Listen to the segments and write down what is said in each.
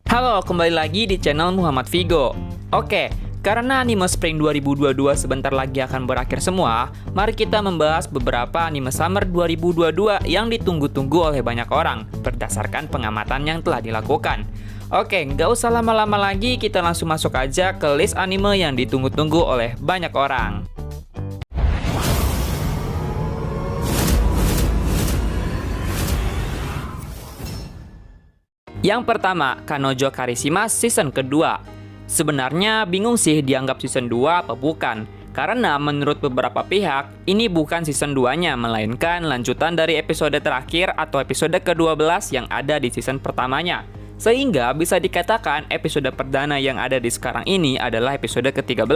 Halo, kembali lagi di channel Muhammad Vigo. Oke, karena anime Spring 2022 sebentar lagi akan berakhir semua, mari kita membahas beberapa anime Summer 2022 yang ditunggu-tunggu oleh banyak orang, berdasarkan pengamatan yang telah dilakukan. Oke, nggak usah lama-lama lagi, kita langsung masuk aja ke list anime yang ditunggu-tunggu oleh banyak orang. Yang pertama, Kanojo Karishima season kedua. Sebenarnya bingung sih dianggap season 2 apa bukan. Karena menurut beberapa pihak, ini bukan season 2-nya, melainkan lanjutan dari episode terakhir atau episode ke-12 yang ada di season pertamanya. Sehingga bisa dikatakan episode perdana yang ada di sekarang ini adalah episode ke-13.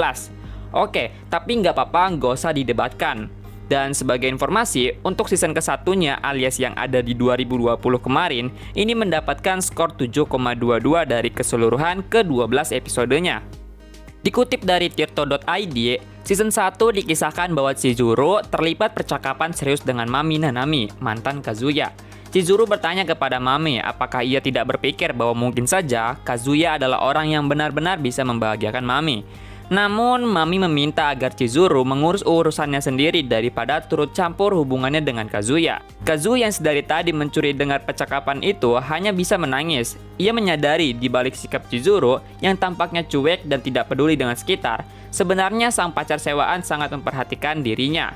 Oke, tapi nggak apa-apa, nggak usah didebatkan. Dan sebagai informasi, untuk season ke-1-nya alias yang ada di 2020 kemarin, ini mendapatkan skor 7,22 dari keseluruhan ke-12 episodenya. Dikutip dari tirto.id, season 1 dikisahkan bahwa Chizuru terlibat percakapan serius dengan Mami Nanami, mantan Kazuya. Chizuru bertanya kepada Mami apakah ia tidak berpikir bahwa mungkin saja Kazuya adalah orang yang benar-benar bisa membahagiakan Mami. Namun, Mami meminta agar Chizuru mengurus urusannya sendiri daripada turut campur hubungannya dengan Kazuya. Kazuya yang sedari tadi mencuri dengar percakapan itu hanya bisa menangis. Ia menyadari di balik sikap Chizuru yang tampaknya cuek dan tidak peduli dengan sekitar, sebenarnya sang pacar sewaan sangat memperhatikan dirinya.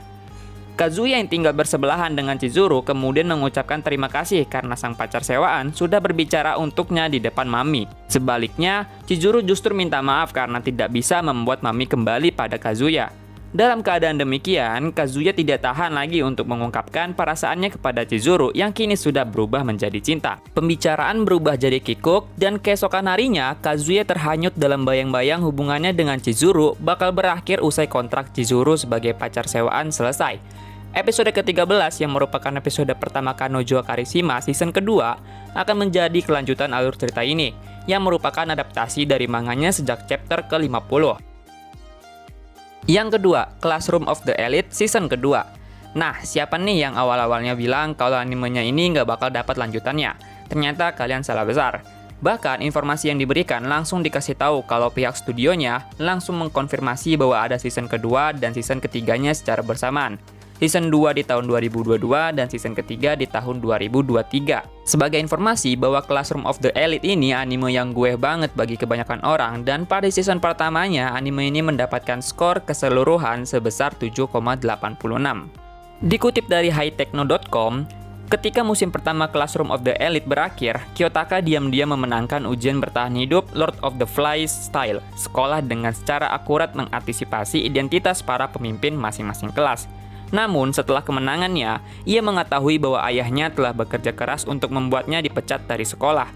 Kazuya yang tinggal bersebelahan dengan Chizuru kemudian mengucapkan terima kasih karena sang pacar sewaan sudah berbicara untuknya di depan Mami. Sebaliknya, Chizuru justru minta maaf karena tidak bisa membuat Mami kembali pada Kazuya. Dalam keadaan demikian, Kazuya tidak tahan lagi untuk mengungkapkan perasaannya kepada Chizuru yang kini sudah berubah menjadi cinta. Pembicaraan berubah jadi kikuk dan keesokan harinya, Kazuya terhanyut dalam bayang-bayang hubungannya dengan Chizuru bakal berakhir usai kontrak Chizuru sebagai pacar sewaan selesai. Episode ke-13 yang merupakan episode pertama Kanojo Karishima season kedua akan menjadi kelanjutan alur cerita ini yang merupakan adaptasi dari manganya sejak chapter ke-50. Yang kedua, Classroom of the Elite season kedua. Nah, siapa nih yang awal-awalnya bilang kalau animenya ini nggak bakal dapat lanjutannya? Ternyata kalian salah besar. Bahkan informasi yang diberikan langsung dikasih tahu kalau pihak studionya langsung mengkonfirmasi bahwa ada season kedua dan season ketiganya secara bersamaan. Season 2 di tahun 2022 dan season ketiga di tahun 2023. Sebagai informasi bahwa Classroom of the Elite ini anime yang gue banget bagi kebanyakan orang, dan pada season pertamanya anime ini mendapatkan skor keseluruhan sebesar 7,86. Dikutip dari hightechno.com, ketika musim pertama Classroom of the Elite berakhir, Kiyotaka diam-diam memenangkan ujian bertahan hidup Lord of the Flies Style, sekolah dengan secara akurat mengantisipasi identitas para pemimpin masing-masing kelas. Namun, setelah kemenangannya, ia mengetahui bahwa ayahnya telah bekerja keras untuk membuatnya dipecat dari sekolah.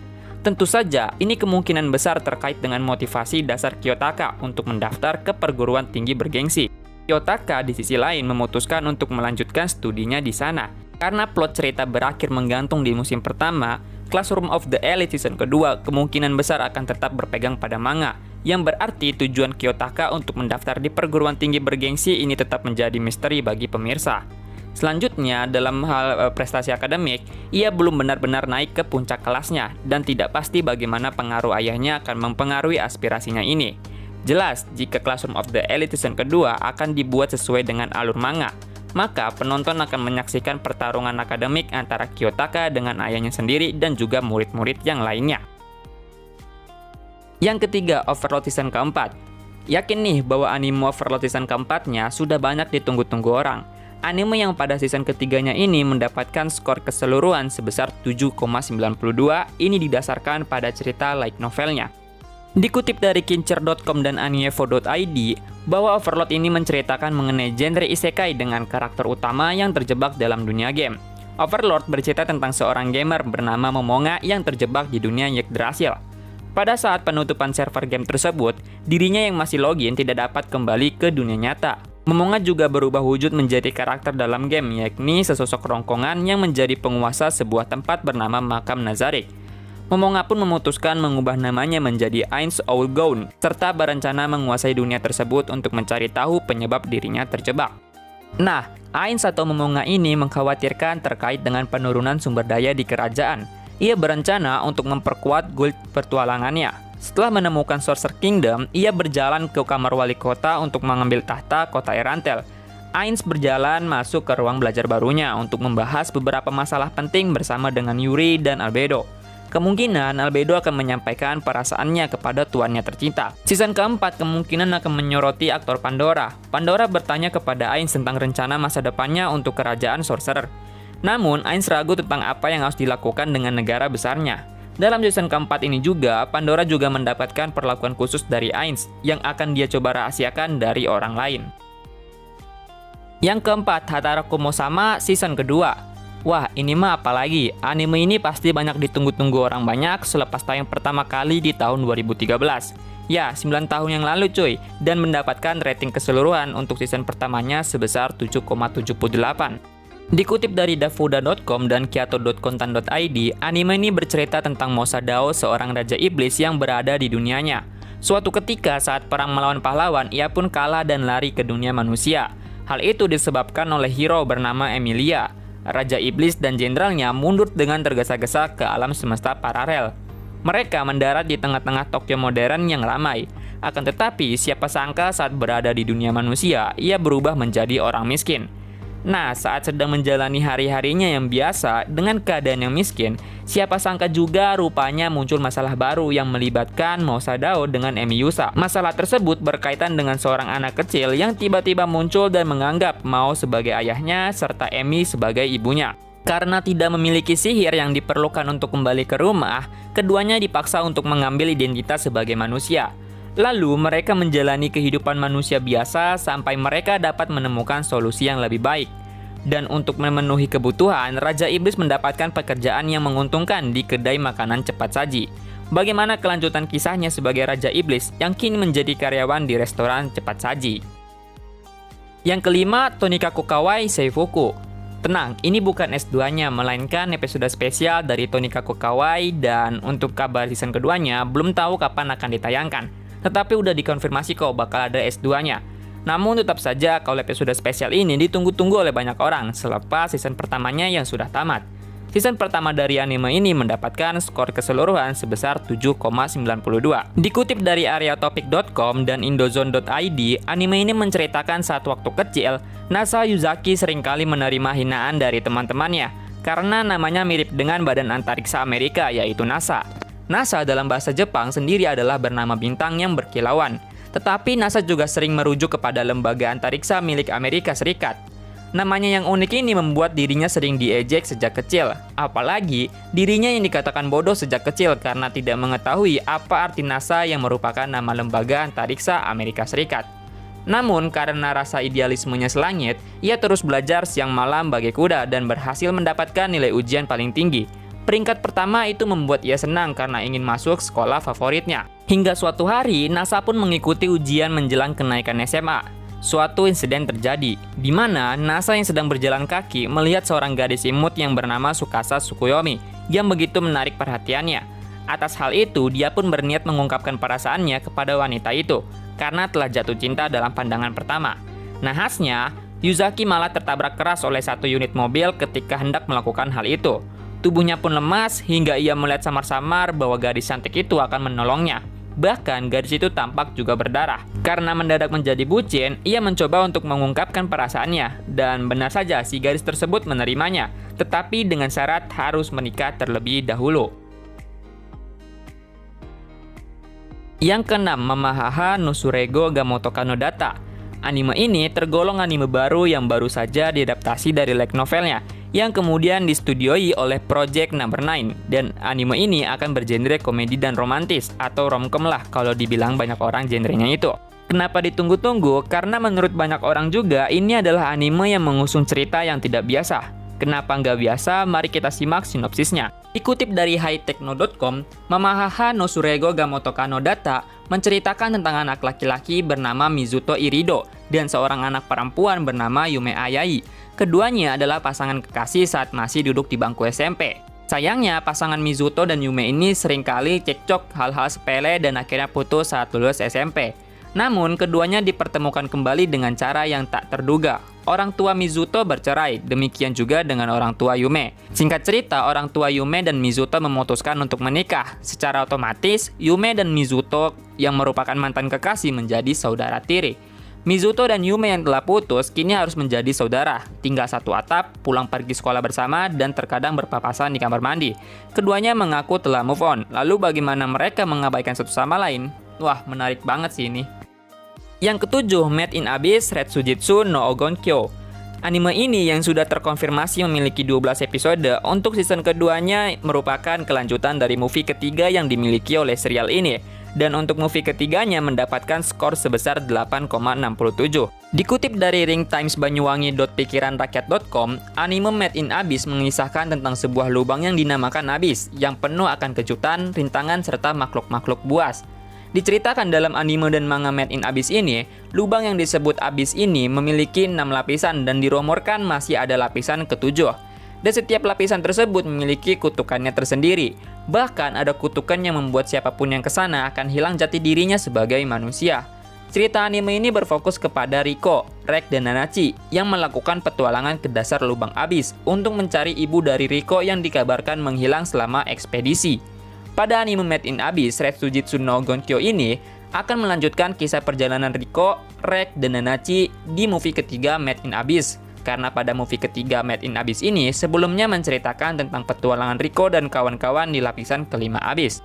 Tentu saja, ini kemungkinan besar terkait dengan motivasi dasar Kiyotaka untuk mendaftar ke perguruan tinggi bergengsi. Kiyotaka di sisi lain memutuskan untuk melanjutkan studinya di sana. Karena plot cerita berakhir menggantung di musim pertama, Classroom of the Elite season kedua kemungkinan besar akan tetap berpegang pada manga, yang berarti tujuan Kiyotaka untuk mendaftar di perguruan tinggi bergengsi ini tetap menjadi misteri bagi pemirsa. Selanjutnya, dalam hal prestasi akademik, ia belum benar-benar naik ke puncak kelasnya, dan tidak pasti bagaimana pengaruh ayahnya akan mempengaruhi aspirasinya ini. Jelas, jika Classroom of the Elite season kedua akan dibuat sesuai dengan alur manga, maka penonton akan menyaksikan pertarungan akademik antara Kiyotaka dengan ayahnya sendiri dan juga murid-murid yang lainnya. Yang ketiga, Overlord season keempat. Yakin nih bahwa anime Overlord season keempatnya sudah banyak ditunggu-tunggu orang. Anime yang pada season ketiganya ini mendapatkan skor keseluruhan sebesar 7,92, ini didasarkan pada cerita light novelnya. Dikutip dari kincher.com dan animevo.id, bahwa Overlord ini menceritakan mengenai genre isekai dengan karakter utama yang terjebak dalam dunia game. Overlord bercerita tentang seorang gamer bernama Momonga yang terjebak di dunia Yggdrasil. Pada saat penutupan server game tersebut, dirinya yang masih login tidak dapat kembali ke dunia nyata. Momonga juga berubah wujud menjadi karakter dalam game, yakni sesosok rongkongan yang menjadi penguasa sebuah tempat bernama Makam Nazarik. Momonga pun memutuskan mengubah namanya menjadi Ainz Owlgown, serta berencana menguasai dunia tersebut untuk mencari tahu penyebab dirinya terjebak. Nah, Ainz atau Momonga ini mengkhawatirkan terkait dengan penurunan sumber daya di kerajaan. Ia berencana untuk memperkuat guild petualangannya. Setelah menemukan Sorcerer Kingdom, ia berjalan ke kamar wali kota untuk mengambil tahta kota Erantel. Ainz berjalan masuk ke ruang belajar barunya untuk membahas beberapa masalah penting bersama dengan Yuri dan Albedo. Kemungkinan Albedo akan menyampaikan perasaannya kepada tuannya tercinta. Season keempat kemungkinan akan menyoroti aktor Pandora. Pandora bertanya kepada Ainz tentang rencana masa depannya untuk kerajaan Sorcerer. Namun, Ainz ragu tentang apa yang harus dilakukan dengan negara besarnya. Dalam season keempat ini juga, Pandora juga mendapatkan perlakuan khusus dari Ainz yang akan dia coba rahasiakan dari orang lain. Yang keempat, Hatara Kumo-sama season kedua. Wah, ini mah apalagi, anime ini pasti banyak ditunggu-tunggu orang banyak selepas tayang pertama kali di tahun 2013. Ya, 9 tahun yang lalu cuy, dan mendapatkan rating keseluruhan untuk season pertamanya sebesar 7,78. Dikutip dari dafuda.com dan kyoto.contan.id, anime ini bercerita tentang Mosadao, seorang raja iblis yang berada di dunianya. Suatu ketika saat perang melawan pahlawan, ia pun kalah dan lari ke dunia manusia. Hal itu disebabkan oleh hero bernama Emilia. Raja Iblis dan jenderalnya mundur dengan tergesa-gesa ke alam semesta paralel. Mereka mendarat di tengah-tengah Tokyo modern yang ramai. Akan tetapi, siapa sangka saat berada di dunia manusia, ia berubah menjadi orang miskin. Nah, saat sedang menjalani hari-harinya yang biasa dengan keadaan yang miskin, siapa sangka juga rupanya muncul masalah baru yang melibatkan Mosadao dengan Emi Yusa. Masalah tersebut berkaitan dengan seorang anak kecil yang tiba-tiba muncul dan menganggap Mao sebagai ayahnya serta Emi sebagai ibunya. Karena tidak memiliki sihir yang diperlukan untuk kembali ke rumah, keduanya dipaksa untuk mengambil identitas sebagai manusia. Lalu mereka menjalani kehidupan manusia biasa sampai mereka dapat menemukan solusi yang lebih baik. Dan untuk memenuhi kebutuhan, Raja Iblis mendapatkan pekerjaan yang menguntungkan di kedai makanan cepat saji. Bagaimana kelanjutan kisahnya sebagai Raja Iblis yang kini menjadi karyawan di restoran cepat saji? Yang kelima, Tonikaku Kawaii Seifuku. Tenang, ini bukan S2-nya, melainkan episode spesial dari Tonikaku Kawaii, dan untuk kabar season keduanya belum tahu kapan akan ditayangkan. Tetapi udah dikonfirmasi kok bakal ada S2-nya. Namun tetap saja kalau episode spesial ini ditunggu-tunggu oleh banyak orang selepas season pertamanya yang sudah tamat. Season pertama dari anime ini mendapatkan skor keseluruhan sebesar 7,92. Dikutip dari areatopic.com dan indozone.id, anime ini menceritakan saat waktu kecil, Nasa Yuzaki seringkali menerima hinaan dari teman-temannya karena namanya mirip dengan badan antariksa Amerika yaitu NASA. NASA dalam bahasa Jepang sendiri adalah bernama bintang yang berkilauan. Tetapi NASA juga sering merujuk kepada lembaga antariksa milik Amerika Serikat. Namanya yang unik ini membuat dirinya sering diejek sejak kecil. Apalagi, dirinya yang dikatakan bodoh sejak kecil karena tidak mengetahui apa arti NASA yang merupakan nama lembaga antariksa Amerika Serikat. Namun, karena rasa idealismenya selangit, ia terus belajar siang malam bagai kuda dan berhasil mendapatkan nilai ujian paling tinggi. Peringkat pertama itu membuat ia senang karena ingin masuk sekolah favoritnya. Hingga suatu hari, NASA pun mengikuti ujian menjelang kenaikan SMA. Suatu insiden terjadi, di mana NASA yang sedang berjalan kaki melihat seorang gadis imut yang bernama Tsukasa Tsukuyomi yang begitu menarik perhatiannya. Atas hal itu, dia pun berniat mengungkapkan perasaannya kepada wanita itu, karena telah jatuh cinta dalam pandangan pertama. Nahasnya, Yuzaki malah tertabrak keras oleh satu unit mobil ketika hendak melakukan hal itu. Tubuhnya pun lemas hingga ia melihat samar-samar bahwa gadis cantik itu akan menolongnya. Bahkan gadis itu tampak juga berdarah. Karena mendadak menjadi bucin, ia mencoba untuk mengungkapkan perasaannya. Dan benar saja si gadis tersebut menerimanya. Tetapi dengan syarat harus menikah terlebih dahulu. Yang keenam, Mamahaha no Surego Gamotoka no Data. Anime ini tergolong anime baru yang baru saja diadaptasi dari light novelnya, yang kemudian distudioi oleh Project Number 9. Dan anime ini akan bergenre komedi dan romantis, atau romcom lah kalau dibilang banyak orang genrenya itu. Kenapa ditunggu-tunggu? Karena menurut banyak orang juga, ini adalah anime yang mengusung cerita yang tidak biasa. Kenapa nggak biasa? Mari kita simak sinopsisnya. Dikutip dari hightechno.com, Mamahaha no Surego Gamotoka no Data menceritakan tentang anak laki-laki bernama Mizuto Irido dan seorang anak perempuan bernama Yume Ayai. Keduanya adalah pasangan kekasih saat masih duduk di bangku SMP. Sayangnya, pasangan Mizuto dan Yume ini seringkali cekcok hal-hal sepele dan akhirnya putus saat lulus SMP. Namun, keduanya dipertemukan kembali dengan cara yang tak terduga. Orang tua Mizuto bercerai, demikian juga dengan orang tua Yume. Singkat cerita, orang tua Yume dan Mizuto memutuskan untuk menikah. Secara otomatis, Yume dan Mizuto yang merupakan mantan kekasih menjadi saudara tiri. Mizuto dan Yume yang telah putus kini harus menjadi saudara, tinggal satu atap, pulang pergi sekolah bersama, dan terkadang berpapasan di kamar mandi. Keduanya mengaku telah move on, lalu bagaimana mereka mengabaikan satu sama lain? Wah, menarik banget sih ini. Yang ketujuh, Made in Abyss Retsujitsu no Ogonkyo. Anime ini yang sudah terkonfirmasi memiliki 12 episode untuk season keduanya merupakan kelanjutan dari movie ketiga yang dimiliki oleh serial ini. Dan untuk movie ketiganya mendapatkan skor sebesar 8,67. Dikutip dari ringtimesbanyuwangi.pikiranrakyat.com, anime Made in Abyss mengisahkan tentang sebuah lubang yang dinamakan Abyss, yang penuh akan kejutan, rintangan, serta makhluk-makhluk buas. Diceritakan dalam anime dan manga Made in Abyss ini, lubang yang disebut Abyss ini memiliki 6 lapisan dan dirumorkan masih ada lapisan ke-7. Dan setiap lapisan tersebut memiliki kutukannya tersendiri. Bahkan ada kutukan yang membuat siapapun yang kesana akan hilang jati dirinya sebagai manusia. Cerita anime ini berfokus kepada Riko, Rek, dan Nanachi yang melakukan petualangan ke dasar lubang Abyss untuk mencari ibu dari Riko yang dikabarkan menghilang selama ekspedisi. Pada anime Made in Abyss Retsujitsu no Gonkyo ini akan melanjutkan kisah perjalanan Riko, Rek, dan Nanachi di movie ketiga Made in Abyss. Karena pada movie ketiga Made in Abyss ini sebelumnya menceritakan tentang petualangan Riko dan kawan-kawan di lapisan kelima Abyss.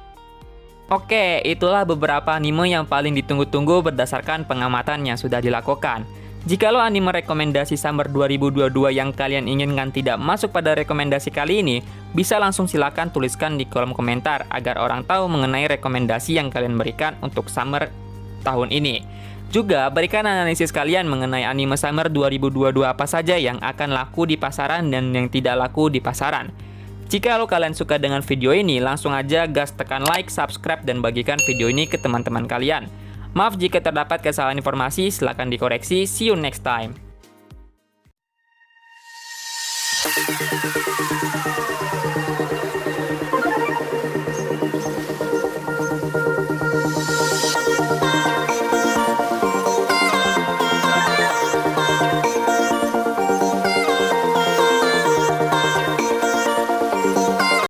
Oke, itulah beberapa anime yang paling ditunggu-tunggu berdasarkan pengamatan yang sudah dilakukan. Jikalau anime rekomendasi Summer 2022 yang kalian inginkan tidak masuk pada rekomendasi kali ini, bisa langsung silakan tuliskan di kolom komentar agar orang tahu mengenai rekomendasi yang kalian berikan untuk Summer tahun ini. Juga berikan analisis kalian mengenai anime Summer 2022 apa saja yang akan laku di pasaran dan yang tidak laku di pasaran. Jika kalian suka dengan video ini, langsung aja gas tekan like, subscribe, dan bagikan video ini ke teman-teman kalian. Maaf jika terdapat kesalahan informasi, silahkan dikoreksi. See you next time.